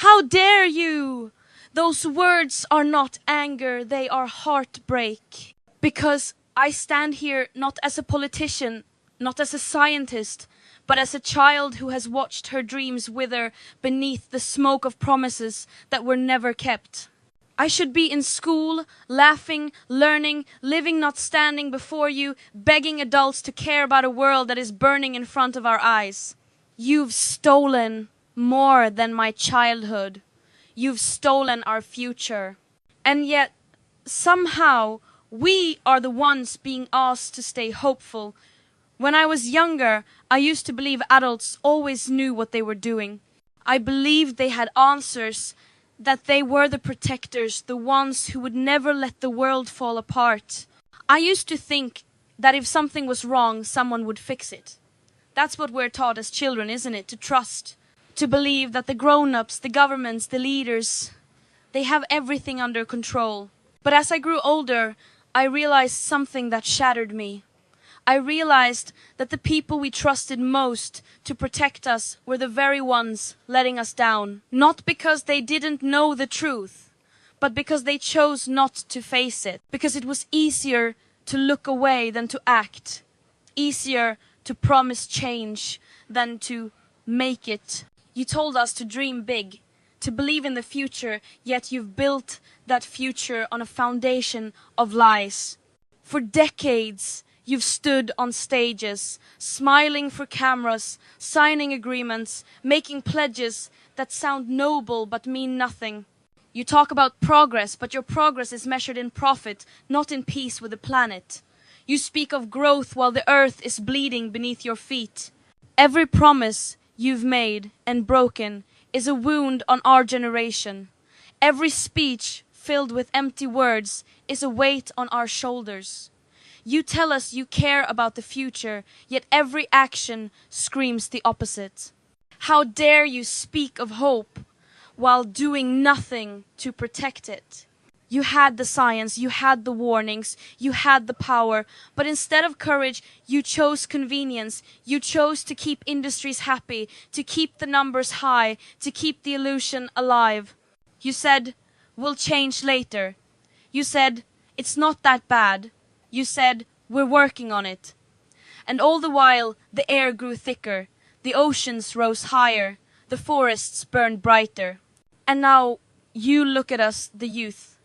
How dare you? Those words are not anger, they are heartbreak. Because I stand here not as a politician, not as a scientist, but as a child who has watched her dreams wither beneath the smoke of promises that were never kept. I should be in school, laughing, learning, living, not standing before you, begging adults to care about a world that is burning in front of our eyes. You've stolen more than my childhood. You've stolen our future. And yet, somehow, we are the ones being asked to stay hopeful. When I was younger, I used to believe adults always knew what they were doing. I believed they had answers, that they were the protectors, the ones who would never let the world fall apart. I used to think that if something was wrong, someone would fix it. That's what we're taught as children, isn't it? To trust, to believe that the grown-ups, the governments, the leaders, they have everything under control. But as I grew older, I realized something that shattered me. I realized that the people we trusted most to protect us were the very ones letting us down. Not because they didn't know the truth, but because they chose not to face it. Because it was easier to look away than to act. Easier to promise change than to make it. You told us to dream big, to believe in the future, yet you've built that future on a foundation of lies. For decades, you've stood on stages, smiling for cameras, signing agreements, making pledges that sound noble but mean nothing. You talk about progress, but your progress is measured in profit, not in peace with the planet. You speak of growth while the earth is bleeding beneath your feet. Every promise you've made and broken is a wound on our generation. Every speech filled with empty words is a weight on our shoulders. You tell us you care about the future, yet every action screams the opposite. How dare you speak of hope while doing nothing to protect it? You had the science, you had the warnings, you had the power, but instead of courage, you chose convenience. You chose to keep industries happy, to keep the numbers high, to keep the illusion alive. You said, we'll change later. You said, it's not that bad. You said, we're working on it. And all the while, the air grew thicker, the oceans rose higher, the forests burned brighter. And now you look at us, the youth,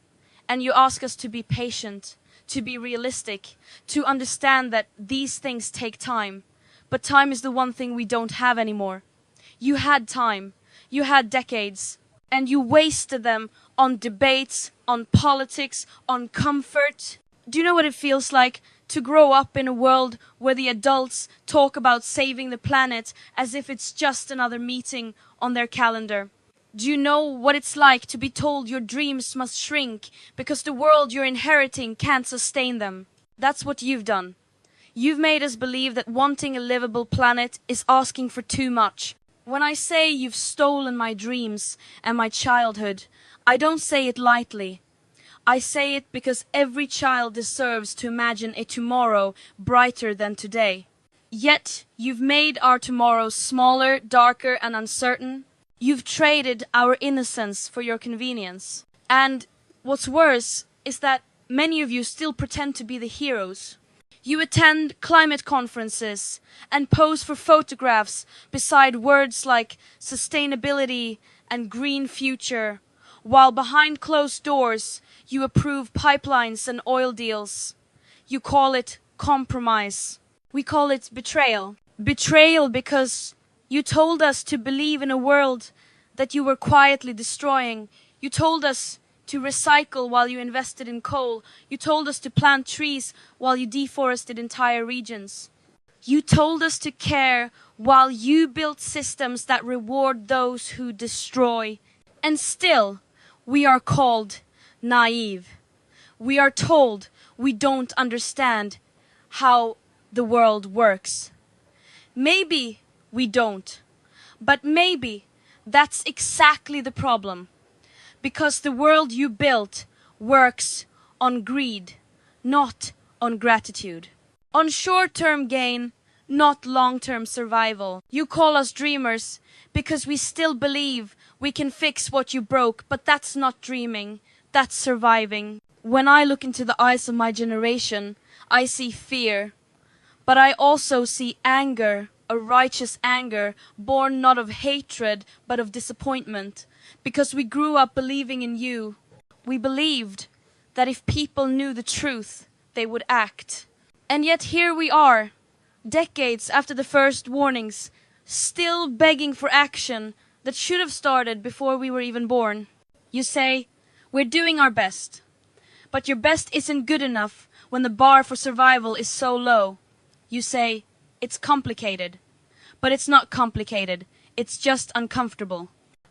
and you ask us to be patient, to be realistic, to understand that these things take time. But time is the one thing we don't have anymore. You had time, you had decades, and you wasted them on debates, on politics, on comfort. Do you know what it feels like to grow up in a world where the adults talk about saving the planet as if it's just another meeting on their calendar? Do you know what it's like to be told your dreams must shrink because the world you're inheriting can't sustain them? That's what you've done. You've made us believe that wanting a livable planet is asking for too much. When I say you've stolen my dreams and my childhood, I don't say it lightly. I say it because every child deserves to imagine a tomorrow brighter than today. Yet, you've made our tomorrow smaller, darker, and uncertain. You've traded our innocence for your convenience. And what's worse is that many of you still pretend to be the heroes. You attend climate conferences and pose for photographs beside words like sustainability and green future, while behind closed doors you approve pipelines and oil deals. You call it compromise. We call it betrayal. Betrayal because you told us to believe in a world that you were quietly destroying. You told us to recycle while you invested in coal. You told us to plant trees while you deforested entire regions. You told us to care while you built systems that reward those who destroy. And still, we are called naive. We are told we don't understand how the world works. Maybe we don't, but maybe that's exactly the problem. Because the world you built works on greed, not on gratitude. On short-term gain, not long-term survival. You call us dreamers because we still believe We can fix what you broke, but that's not dreaming. That's surviving. When I look into the eyes of my generation, I see fear. But I also see anger, a righteous anger, born not of hatred, but of disappointment. Because we grew up believing in you. We believed that if people knew the truth, they would act. And yet here we are, decades after the first warnings, still begging for action that should have started before we were even born. You say, we're doing our best. But your best isn't good enough when the bar for survival is so low. You say, it's complicated. But it's not complicated. It's just uncomfortable.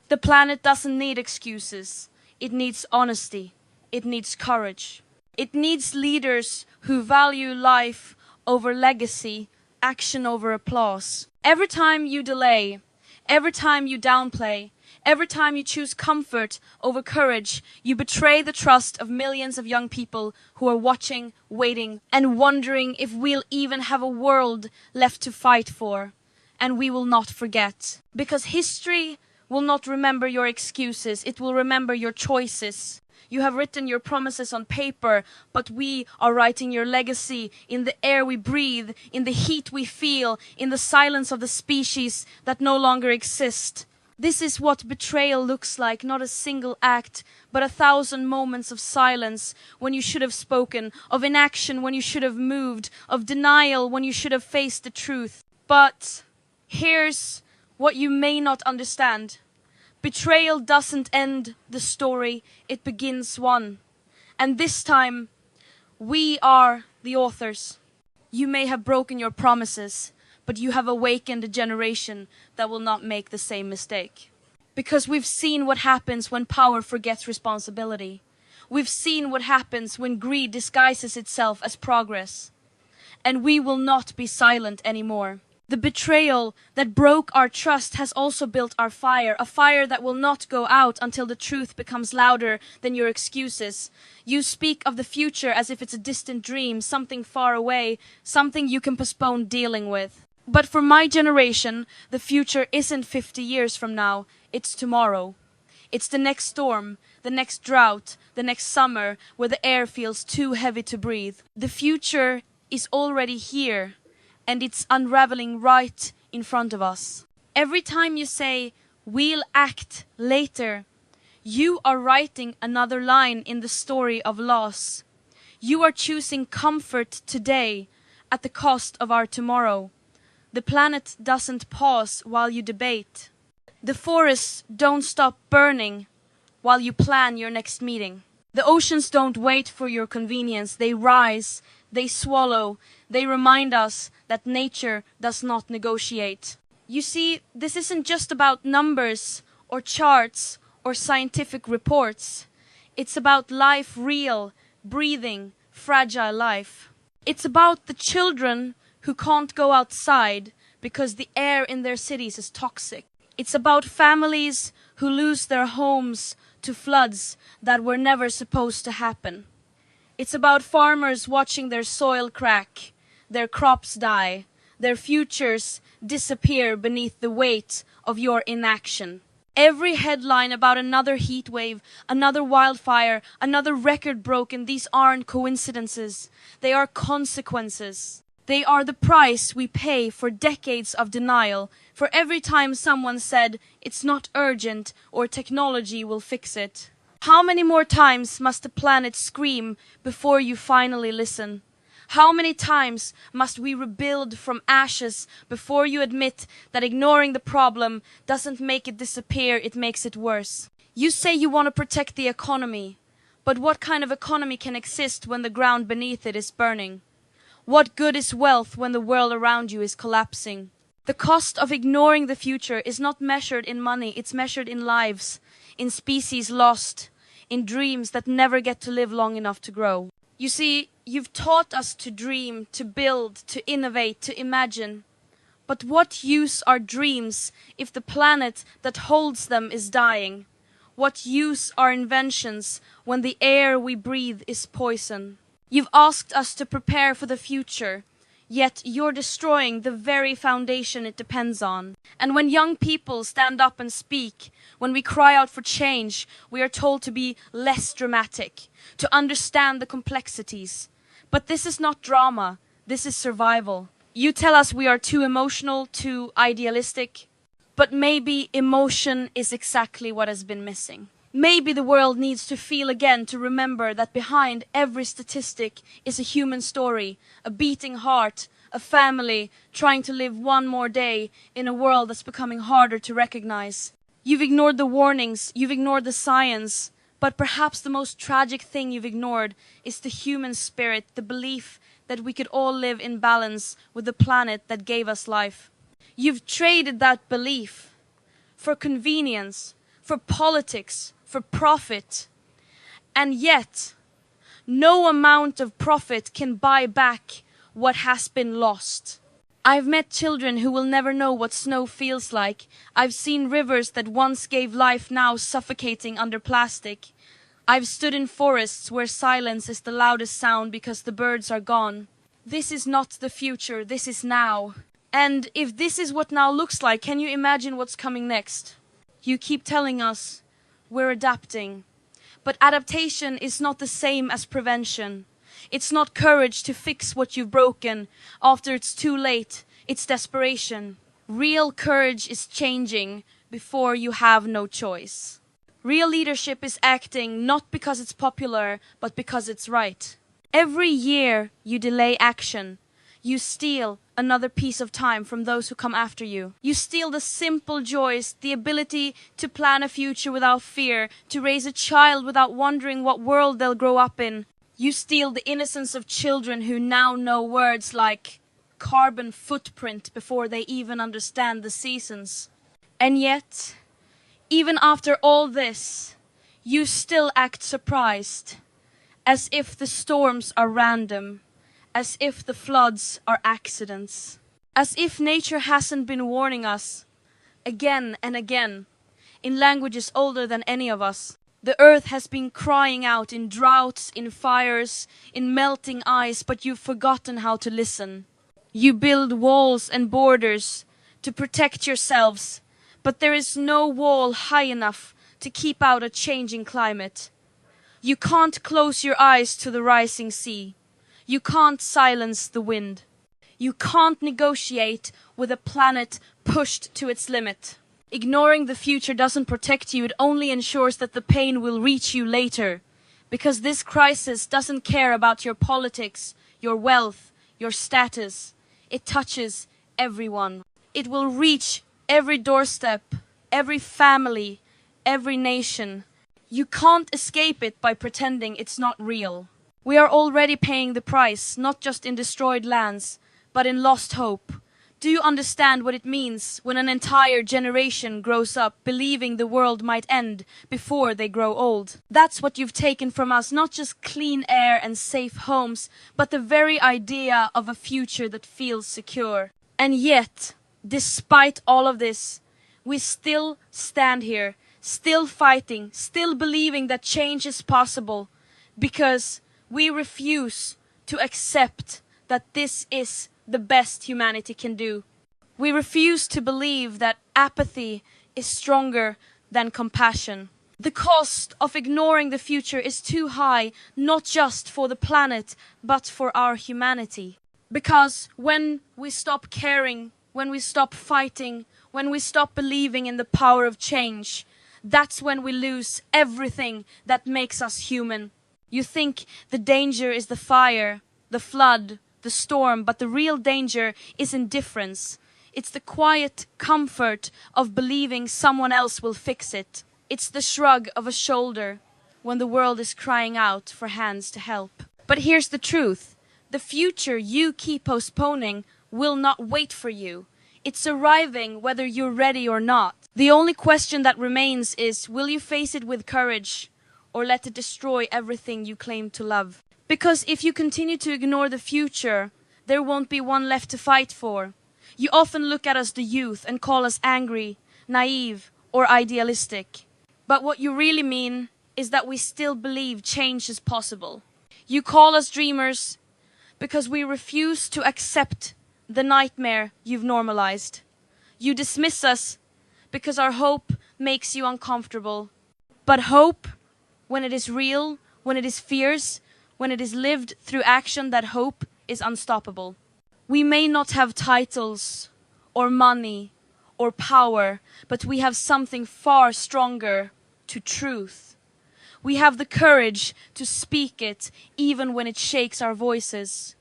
The planet doesn't need excuses. It needs honesty. It needs courage. It needs leaders who value life over legacy, action over applause. Every time you delay, every time you downplay, every time you choose comfort over courage, you betray the trust of millions of young people who are watching, waiting, and wondering if we'll even have a world left to fight for. And we will not forget. Because history will not remember your excuses, it will remember your choices. You have written your promises on paper, but we are writing your legacy in the air we breathe, in the heat we feel, in the silence of the species that no longer exist. This is what betrayal looks like, not a single act, but 1,000 moments of silence when you should have spoken, of inaction when you should have moved, of denial when you should have faced the truth. But here's what you may not understand. Betrayal doesn't end the story, it begins one. And this time, we are the authors. You may have broken your promises, but you have awakened a generation that will not make the same mistake. Because we've seen what happens when power forgets responsibility. We've seen what happens when greed disguises itself as progress. And we will not be silent anymore. The betrayal that broke our trust has also built our fire, a fire that will not go out until the truth becomes louder than your excuses. You speak of the future as if it's a distant dream, something far away, something you can postpone dealing with. But for my generation, the future isn't 50 years from now, it's tomorrow. It's the next storm, the next drought, the next summer where the air feels too heavy to breathe. The future is already here. And it's unraveling right in front of us. Every time you say, we'll act later, you are writing another line in the story of loss. You are choosing comfort today at the cost of our tomorrow. The planet doesn't pause while you debate. The forests don't stop burning while you plan your next meeting. The oceans don't wait for your convenience. They rise, they swallow, they remind us that nature does not negotiate. You see, this isn't just about numbers or charts or scientific reports. It's about life, real, breathing, fragile life. It's about the children who can't go outside because the air in their cities is toxic. It's about families who lose their homes to floods that were never supposed to happen. It's about farmers watching their soil crack, their crops die, their futures disappear beneath the weight of your inaction. Every headline about another heat wave, another wildfire, another record broken, these aren't coincidences. They are consequences. They are the price we pay for decades of denial, for every time someone said, it's not urgent or technology will fix it. How many more times must the planet scream before you finally listen? How many times must we rebuild from ashes before you admit that ignoring the problem doesn't make it disappear, it makes it worse? You say you want to protect the economy, but what kind of economy can exist when the ground beneath it is burning? What good is wealth when the world around you is collapsing? The cost of ignoring the future is not measured in money, it's measured in lives, in species lost, in dreams that never get to live long enough to grow. You see, you've taught us to dream, to build, to innovate, to imagine. But what use are dreams if the planet that holds them is dying? What use are inventions when the air we breathe is poison? You've asked us to prepare for the future. Yet you're destroying the very foundation it depends on. And when young people stand up and speak, when we cry out for change, we are told to be less dramatic, to understand the complexities. But this is not drama, this is survival. You tell us we are too emotional, too idealistic, but maybe emotion is exactly what has been missing. Maybe the world needs to feel again to remember that behind every statistic is a human story, a beating heart, a family trying to live one more day in a world that's becoming harder to recognize. You've ignored the warnings, you've ignored the science, but perhaps the most tragic thing you've ignored is the human spirit, the belief that we could all live in balance with the planet that gave us life. You've traded that belief for convenience, for politics, for profit. And yet, no amount of profit can buy back what has been lost. I've met children who will never know what snow feels like. I've seen rivers that once gave life now suffocating under plastic. I've stood in forests where silence is the loudest sound because the birds are gone. This is not the future, this is now. And if this is what now looks like, can you imagine what's coming next? You keep telling us we're adapting. But adaptation is not the same as prevention. It's not courage to fix what you've broken after it's too late. It's desperation. Real courage is changing before you have no choice. Real leadership is acting not because it's popular, but because it's right. Every year you delay action, you steal another piece of time from those who come after you. You steal the simple joys, the ability to plan a future without fear, to raise a child without wondering what world they'll grow up in. You steal the innocence of children who now know words like carbon footprint before they even understand the seasons. And yet, even after all this, you still act surprised, as if the storms are random, as if the floods are accidents, as if nature hasn't been warning us again and again in languages older than any of us. The earth has been crying out in droughts, in fires, in melting ice, but you've forgotten how to listen. You build walls and borders to protect yourselves, but there is no wall high enough to keep out a changing climate. You can't close your eyes to the rising sea. You can't silence the wind. You can't negotiate with a planet pushed to its limit. Ignoring the future doesn't protect you, it only ensures that the pain will reach you later. Because this crisis doesn't care about your politics, your wealth, your status. It touches everyone. It will reach every doorstep, every family, every nation. You can't escape it by pretending it's not real. We are already paying the price, not just in destroyed lands, but in lost hope. Do you understand what it means when an entire generation grows up believing the world might end before they grow old? That's what you've taken from us, not just clean air and safe homes, but the very idea of a future that feels secure. And yet, despite all of this, we still stand here, still fighting, still believing that change is possible, because we refuse to accept that this is the best humanity can do. We refuse to believe that apathy is stronger than compassion. The cost of ignoring the future is too high, not just for the planet, but for our humanity. Because when we stop caring, when we stop fighting, when we stop believing in the power of change, that's when we lose everything that makes us human. You think the danger is the fire, the flood, the storm, but the real danger is indifference. It's the quiet comfort of believing someone else will fix it. It's the shrug of a shoulder when the world is crying out for hands to help. But here's the truth. The future you keep postponing will not wait for you. It's arriving whether you're ready or not. The only question that remains is, will you face it with courage or let it destroy everything you claim to love? Because if you continue to ignore the future, there won't be one left to fight for. You often look at us, the youth, and call us angry, naive, or idealistic. But what you really mean is that we still believe change is possible. You call us dreamers, because we refuse to accept the nightmare you've normalized. You dismiss us because our hope makes you uncomfortable. But hope, when it is real, when it is fierce, when it is lived through action, that hope is unstoppable. We may not have titles or money or power, but we have something far stronger: to truth. We have the courage to speak it even when it shakes our voices.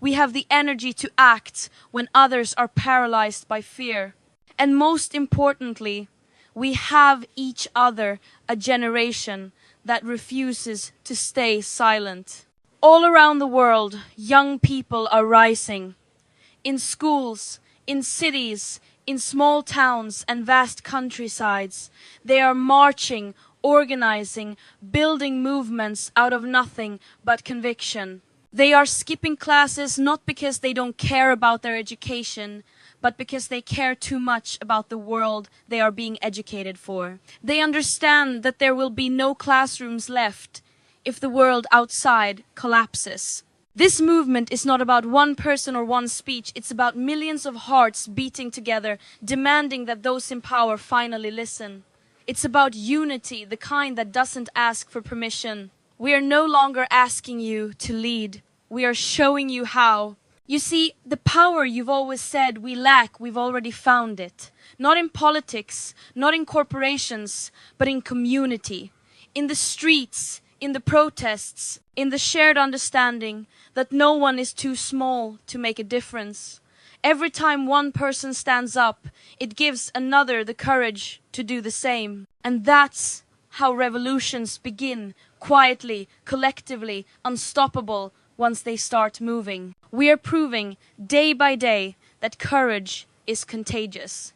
We have the energy to act when others are paralyzed by fear. And most importantly, we have each other, a generation that refuses to stay silent. All around the world, young people are rising. In schools, in cities, in small towns and vast countrysides, they are marching, organizing, building movements out of nothing but conviction. They are skipping classes not because they don't care about their education, but because they care too much about the world they are being educated for. They understand that there will be no classrooms left if the world outside collapses. This movement is not about one person or one speech. It's about millions of hearts beating together, demanding that those in power finally listen. It's about unity, the kind that doesn't ask for permission. We are no longer asking you to lead. We are showing you how. You see, the power you've always said we lack, we've already found it. Not in politics, not in corporations, but in community. In the streets, in the protests, in the shared understanding that no one is too small to make a difference. Every time one person stands up, it gives another the courage to do the same. And that's how revolutions begin, quietly, collectively, unstoppable, once they start moving. We are proving day by day that courage is contagious.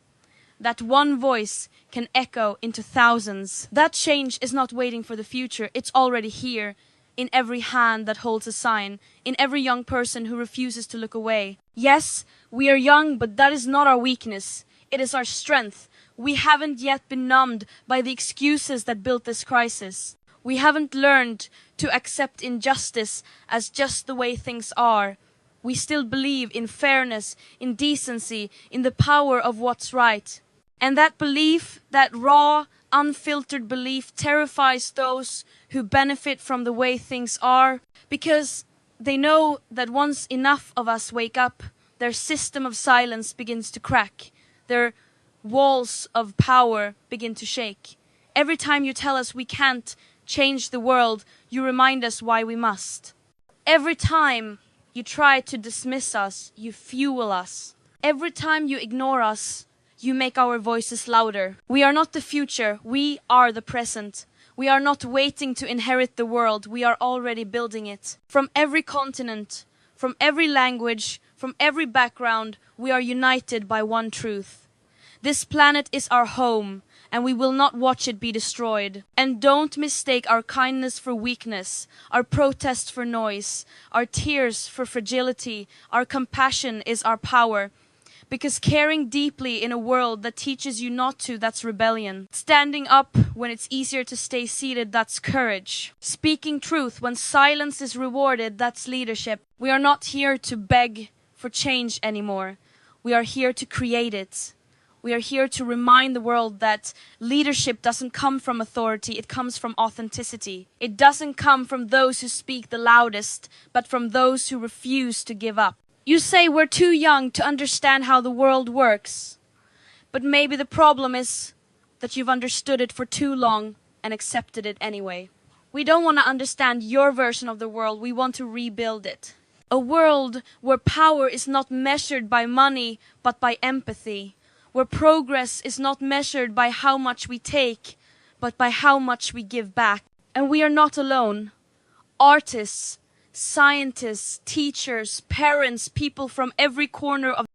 That one voice can echo into thousands. That change is not waiting for the future, it's already here, in every hand that holds a sign, in every young person who refuses to look away. Yes, we are young, but that is not our weakness. It is our strength. We haven't yet been numbed by the excuses that built this crisis. We haven't learned to accept injustice as just the way things are. We still believe in fairness, in decency, in the power of what's right. And that belief, that raw, unfiltered belief, terrifies those who benefit from the way things are, because they know that once enough of us wake up, their system of silence begins to crack. Their walls of power begin to shake. Every time you tell us we can't change the world, you remind us why we must. Every time you try to dismiss us, you fuel us. Every time you ignore us, you make our voices louder. We are not the future, we are the present. We are not waiting to inherit the world, we are already building it. From every continent, from every language, from every background, we are united by one truth. This planet is our home, and we will not watch it be destroyed. And don't mistake our kindness for weakness, our protest for noise, our tears for fragility. Our compassion is our power. Because caring deeply in a world that teaches you not to, that's rebellion. Standing up when it's easier to stay seated, that's courage. Speaking truth when silence is rewarded, that's leadership. We are not here to beg for change anymore. We are here to create it. We are here to remind the world that leadership doesn't come from authority, it comes from authenticity. It doesn't come from those who speak the loudest, but from those who refuse to give up. You say we're too young to understand how the world works, but maybe the problem is that you've understood it for too long and accepted it anyway. We don't want to understand your version of the world, we want to rebuild it. A world where power is not measured by money, but by empathy. Where progress is not measured by how much we take, but by how much we give back. And we are not alone. Artists, scientists, teachers, parents, people from every corner of